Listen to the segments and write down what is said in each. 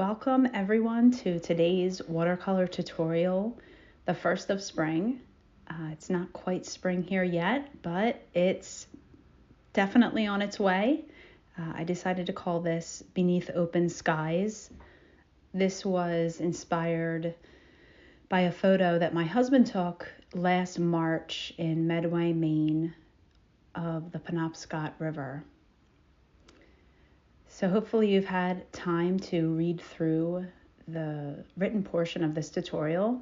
Welcome everyone to today's watercolor tutorial, the first of spring. It's not quite spring here yet, but it's definitely on its way. I decided to call this Beneath Open Skies. This was inspired by a photo that my husband took last March in Medway, Maine, of the Penobscot River. So hopefully you've had time to read through the written portion of this tutorial,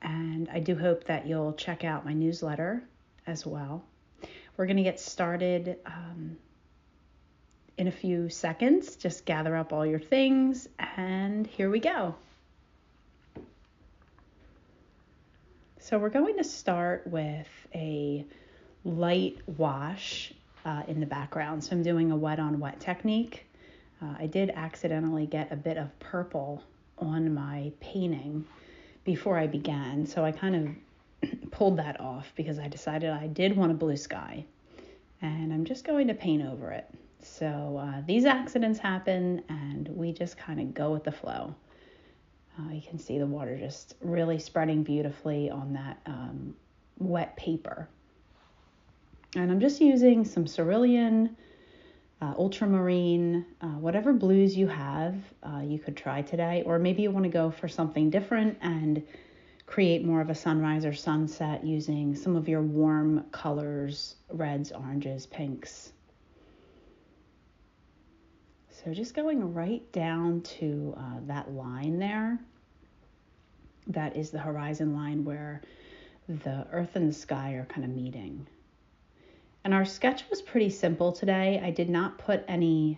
and I do hope that you'll check out my newsletter as well. We're going to get started in a few seconds. Just gather up all your things, and here we go. So we're going to start with a light wash in the background. So I'm doing a wet on wet technique. I did accidentally get a bit of purple on my painting before I began, so I kind of pulled that off because I decided I did want a blue sky, and I'm just going to paint over it. So these accidents happen, and we just kind of go with the flow. You can see the water just really spreading beautifully on that wet paper. And I'm just using some cerulean, ultramarine, whatever blues you have, you could try today. Or maybe you want to go for something different and create more of a sunrise or sunset using some of your warm colors, reds, oranges, pinks. So just going right down to that line there. That is the horizon line where the earth and the sky are kind of meeting. And our sketch was pretty simple today. I did not put any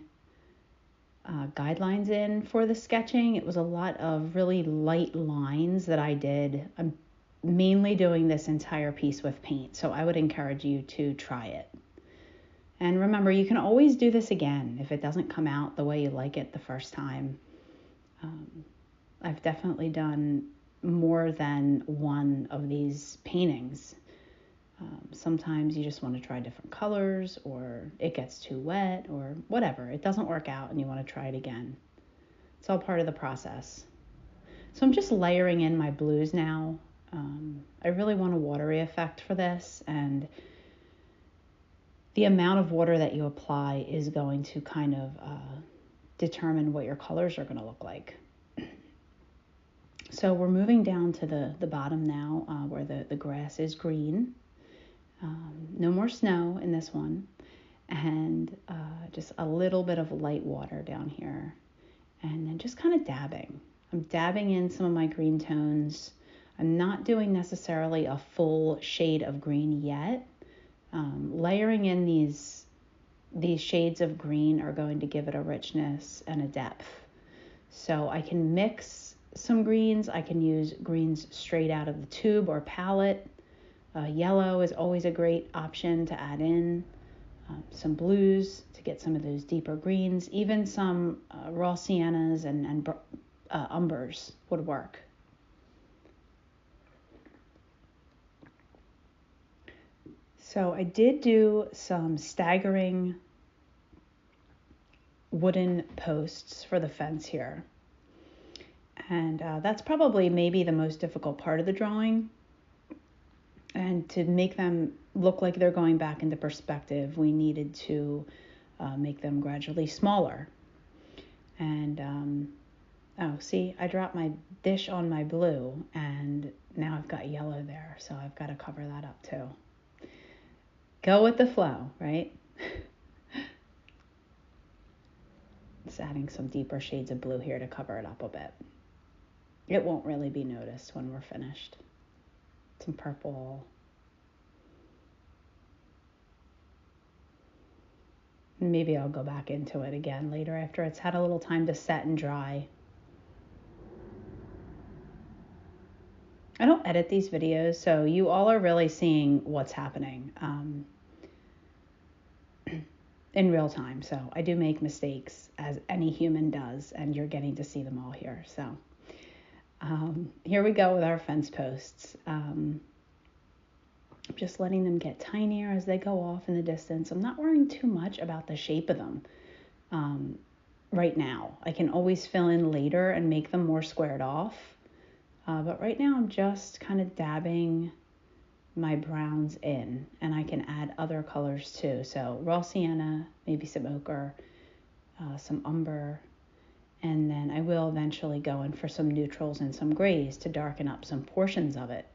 guidelines in for the sketching. It was a lot of really light lines that I did. I'm mainly doing this entire piece with paint, so I would encourage you to try it. And remember, you can always do this again if it doesn't come out the way you like it the first time. I've definitely done more than one of these paintings. Sometimes you just want to try different colors, or it gets too wet, or whatever. It doesn't work out and you want to try it again. It's all part of the process. So I'm just layering in my blues now. I really want a watery effect for this, and the amount of water that you apply is going to kind of determine what your colors are going to look like. So we're moving down to the bottom now, where the grass is green. No more snow in this one, and just a little bit of light water down here, and then just kind of dabbing. I'm dabbing in some of my green tones. I'm not doing necessarily a full shade of green yet. Layering in these shades of green are going to give it a richness and a depth. So I can mix some greens. I can use greens straight out of the tube or palette. Yellow is always a great option to add in. Some blues to get some of those deeper greens. Even some raw siennas and umbers would work. So I did do some staggering wooden posts for the fence here. And that's probably maybe the most difficult part of the drawing. And to make them look like they're going back into perspective, we needed to make them gradually smaller. And, see, I dropped my dish on my blue, and now I've got yellow there, so I've got to cover that up too. Go with the flow, right? Just adding some deeper shades of blue here to cover it up a bit. It won't really be noticed when we're finished. Some purple. Maybe I'll go back into it again later after it's had a little time to set and dry. I don't edit these videos, so you all are really seeing what's happening in real time. So I do make mistakes, as any human does, and you're getting to see them all here. So here we go with our fence posts. I'm just letting them get tinier as they go off in the distance. I'm not worrying too much about the shape of them. right now. I can always fill in later and make them more squared off. But right now I'm just kind of dabbing my browns in, and I can add other colors too. So raw sienna, maybe some ochre, some umber, and then I will eventually go in for some neutrals and some grays to darken up some portions of it.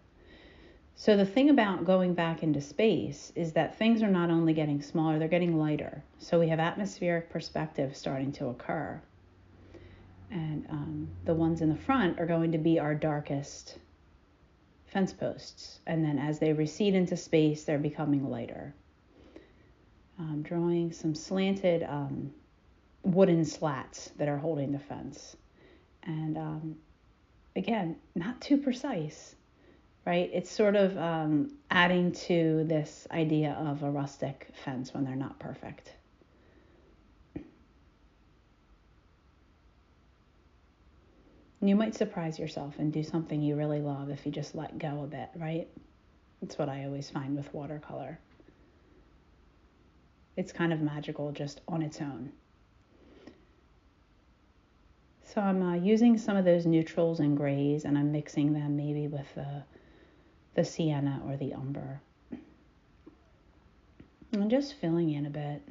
So the thing about going back into space is that things are not only getting smaller, they're getting lighter. So we have atmospheric perspective starting to occur. And the ones in the front are going to be our darkest fence posts. And then as they recede into space, they're becoming lighter. I'm drawing some slanted wooden slats that are holding the fence. And again, not too precise, right? It's sort of adding to this idea of a rustic fence when they're not perfect. You might surprise yourself and do something you really love if you just let go a bit, right? That's what I always find with watercolor. It's kind of magical just on its own. So I'm using some of those neutrals and grays, and I'm mixing them maybe with the sienna or the umber. I'm just filling in a bit.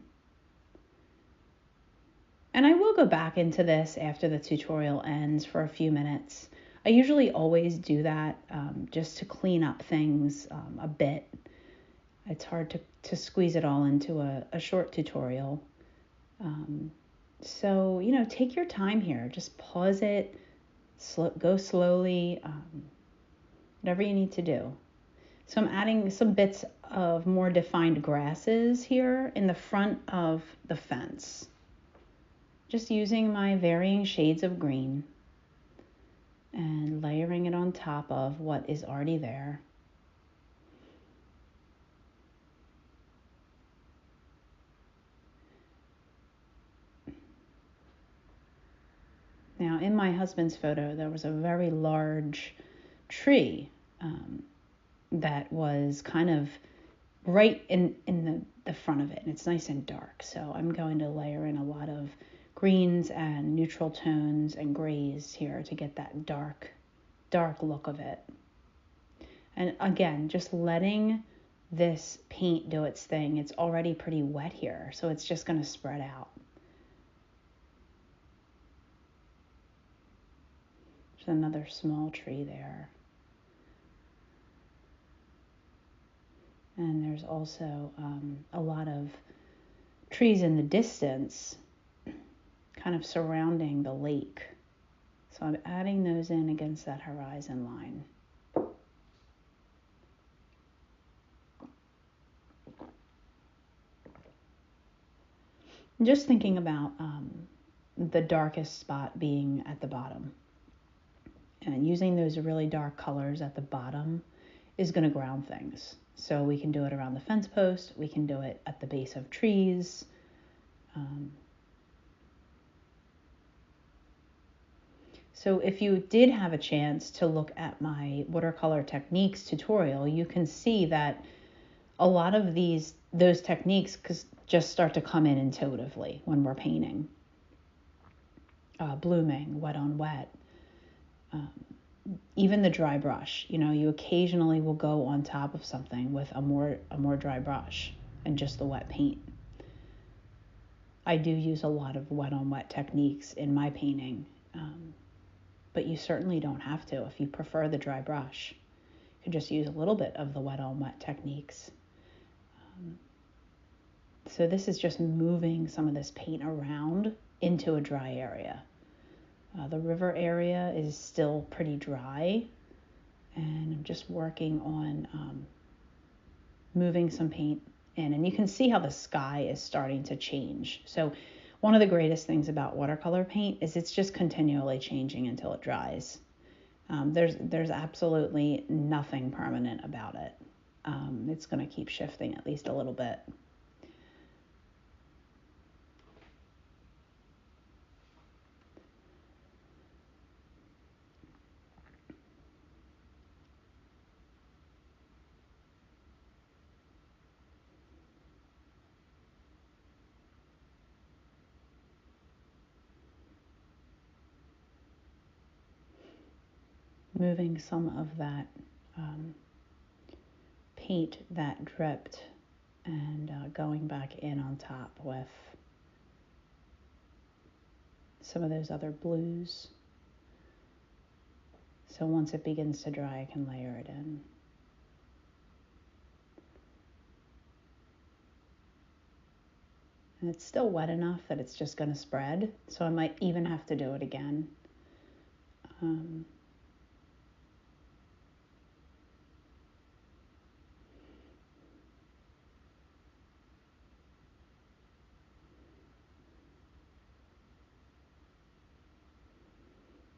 And I will go back into this after the tutorial ends for a few minutes. I usually always do that just to clean up things a bit. It's hard to squeeze it all into a short tutorial. So, take your time here. Just pause it, go slowly, whatever you need to do. So I'm adding some bits of more defined grasses here in the front of the fence. Just using my varying shades of green and layering it on top of what is already there. Now, in my husband's photo, there was a very large tree that was kind of right in the front of it, and it's nice and dark. So I'm going to layer in a lot of greens and neutral tones and grays here to get that dark look of it. And again, just letting this paint do its thing. It's already pretty wet here, so it's just going to spread out. There's another small tree there. And there's also a lot of trees in the distance kind of surrounding the lake. So I'm adding those in against that horizon line. I'm just thinking about the darkest spot being at the bottom. And using those really dark colors at the bottom is going to ground things. So we can do it around the fence post. We can do it at the base of trees. So if you did have a chance to look at my watercolor techniques tutorial, you can see that a lot of those techniques just start to come in intuitively when we're painting. Blooming, wet on wet. Even the dry brush, you occasionally will go on top of something with a more dry brush and just the wet paint. I do use a lot of wet on wet techniques in my painting, but you certainly don't have to if you prefer the dry brush. You can just use a little bit of the wet on wet techniques. So this is just moving some of this paint around into a dry area. The river area is still pretty dry, and I'm just working on moving some paint in. And you can see how the sky is starting to change. So one of the greatest things about watercolor paint is it's just continually changing until it dries. There's absolutely nothing permanent about it. It's going to keep shifting at least a little bit. moving some of that paint that dripped and going back in on top with some of those other blues. So once it begins to dry, I can layer it in. And it's still wet enough that it's just going to spread, so I might even have to do it again.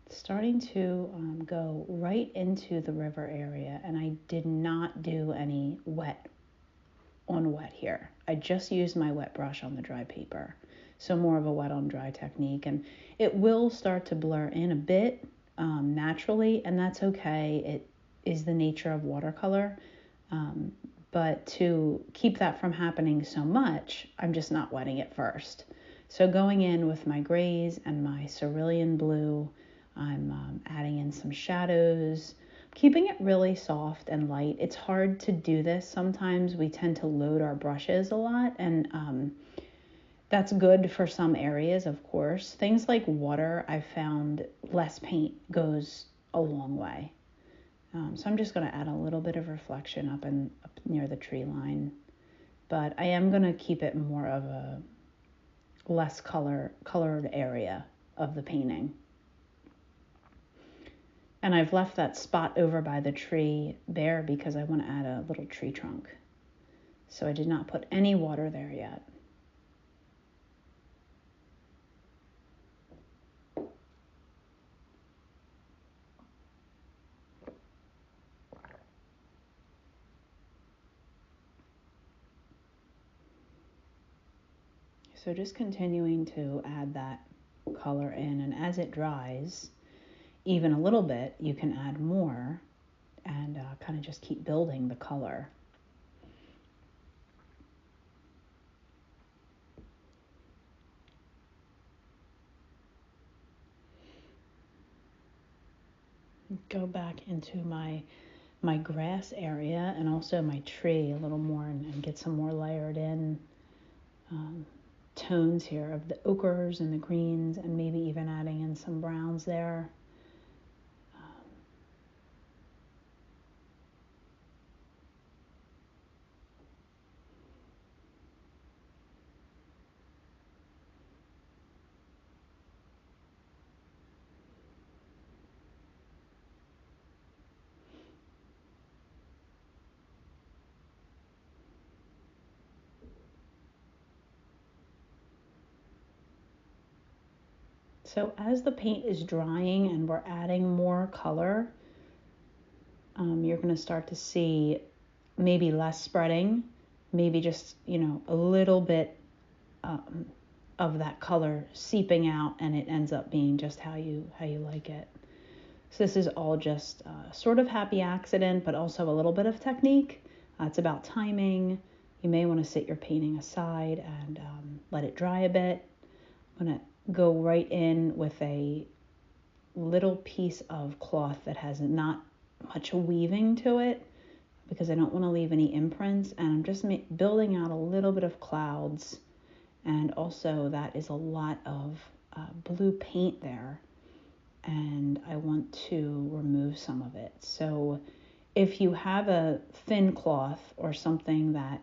Starting to go right into the river area, and I did not do any wet on wet here. I just used my wet brush on the dry paper, so more of a wet on dry technique, and it will start to blur in a bit naturally, and that's okay. It is the nature of watercolor, but to keep that from happening so much, I'm just not wetting it first. So going in with my grays and my cerulean blue, I'm adding in some shadows, keeping it really soft and light. It's hard to do this. Sometimes we tend to load our brushes a lot, and that's good for some areas, of course. Things like water, I've found less paint goes a long way. So I'm just going to add a little bit of reflection up near the tree line, but I am going to keep it more of a less colored area of the painting. And I've left that spot over by the tree bare because I want to add a little tree trunk. So I did not put any water there yet. So just continuing to add that color in, and as it dries, even a little bit, you can add more and kind of just keep building the color. Go back into my grass area and also my tree a little more, and get some more layered in tones here of the ochres and the greens, and maybe even adding in some browns there. So as the paint is drying and we're adding more color, you're going to start to see maybe less spreading, maybe just, a little bit of that color seeping out, and it ends up being just how you like it. So this is all just sort of happy accident, but also a little bit of technique. It's about timing. You may want to sit your painting aside and let it dry a bit. I'm going to go right in with a little piece of cloth that has not much weaving to it because I don't want to leave any imprints, and I'm just building out a little bit of clouds, and also that is a lot of blue paint there, and I want to remove some of it. So if you have a thin cloth or something that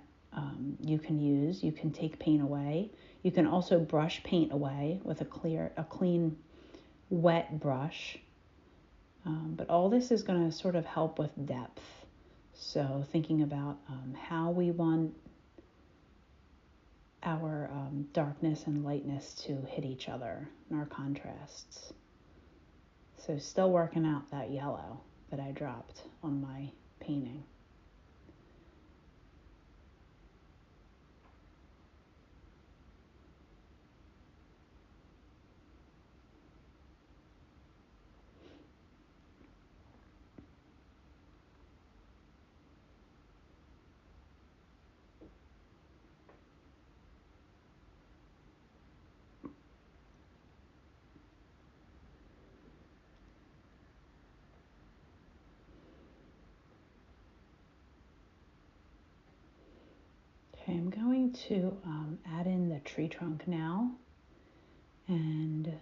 you can use, you can take paint away. You can also brush paint away with a clean, wet brush. But all this is going to sort of help with depth. So thinking about how we want our darkness and lightness to hit each other and our contrasts. So still working out that yellow that I dropped on my painting. I'm going to add in the tree trunk now, and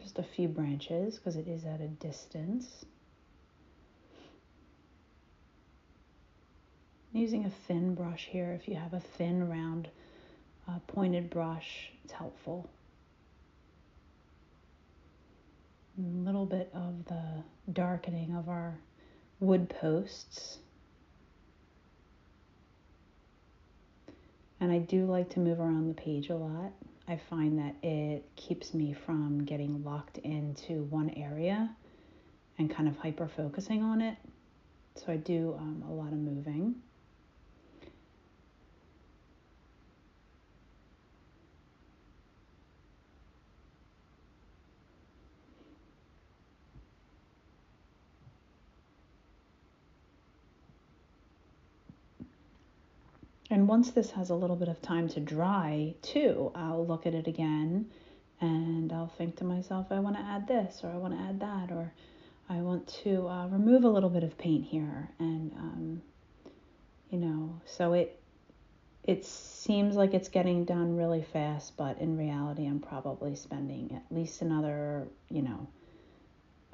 just a few branches because it is at a distance. I'm using a thin brush here. If you have a thin, round, pointed brush, it's helpful. A little bit of the darkening of our wood posts. And I do like to move around the page a lot. I find that it keeps me from getting locked into one area and kind of hyper focusing on it. So I do a lot of moving. And once this has a little bit of time to dry too, I'll look at it again and I'll think to myself, I want to add this, or I want to add that, or I want to remove a little bit of paint here. And, so it seems like it's getting done really fast, but in reality, I'm probably spending at least another,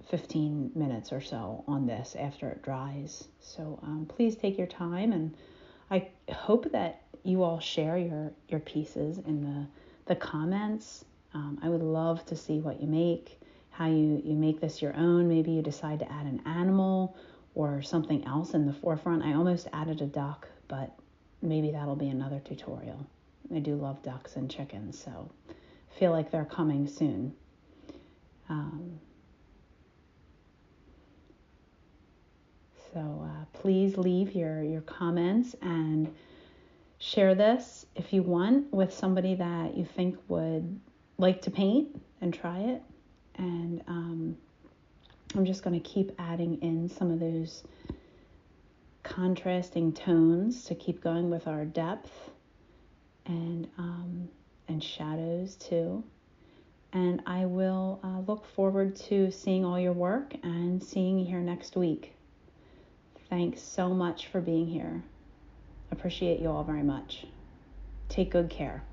15 minutes or so on this after it dries. So please take your time, and I hope that you all share your pieces in the comments. I would love to see what you make, how you make this your own. Maybe you decide to add an animal or something else in the forefront. I almost added a duck, but maybe that'll be another tutorial. I do love ducks and chickens, so I feel like they're coming soon. So please leave your comments and share this if you want with somebody that you think would like to paint and try it. And I'm just going to keep adding in some of those contrasting tones to keep going with our depth and shadows too. And I will look forward to seeing all your work and seeing you here next week. Thanks so much for being here. Appreciate you all very much. Take good care.